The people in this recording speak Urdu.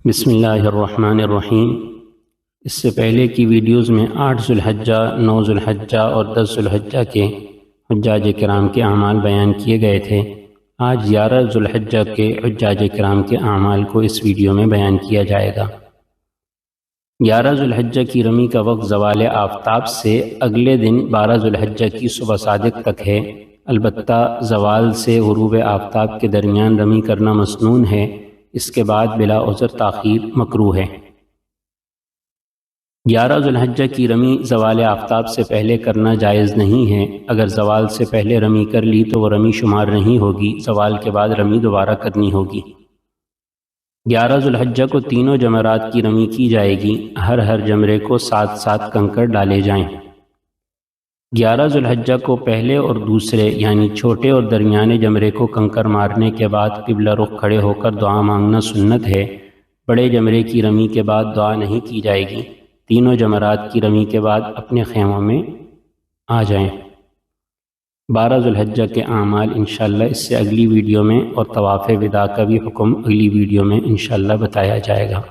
بسم اللہ الرحمن الرحیم۔ اس سے پہلے کی ویڈیوز میں 8 ذوالحجہ، 9 ذوالحجہ اور 10 ذوالحجہ کے حجاج کرام کے اعمال بیان کیے گئے تھے۔ آج 11 ذوالحجہ کے حجاج کرام کے اعمال کو اس ویڈیو میں بیان کیا جائے گا۔ 11 ذوالحجہ کی رمی کا وقت زوال آفتاب سے اگلے دن 12 ذوالحجہ کی صبح صادق تک ہے، البتہ زوال سے غروب آفتاب کے درمیان رمی کرنا مسنون ہے، اس کے بعد بلا عذر تاخیر مکروہ ہے۔ 11 ذوالحجہ کی رمی زوال آفتاب سے پہلے کرنا جائز نہیں ہے۔ اگر زوال سے پہلے رمی کر لی تو وہ رمی شمار نہیں ہوگی، زوال کے بعد رمی دوبارہ کرنی ہوگی۔ 11 ذوالحجہ کو تینوں جمرات کی رمی کی جائے گی، ہر جمرے کو 7 کنکر ڈالے جائیں۔ 11 ذوالحجہ کو پہلے اور دوسرے یعنی چھوٹے اور درمیانے جمرے کو کنکر مارنے کے بعد قبلہ رخ کھڑے ہو کر دعا مانگنا سنت ہے۔ بڑے جمرے کی رمی کے بعد دعا نہیں کی جائے گی۔ تینوں جمرات کی رمی کے بعد اپنے خیموں میں آ جائیں۔ 12 ذوالحجہ کے اعمال انشاءاللہ اس سے اگلی ویڈیو میں، اور طواف وداع کا بھی حکم اگلی ویڈیو میں انشاءاللہ بتایا جائے گا۔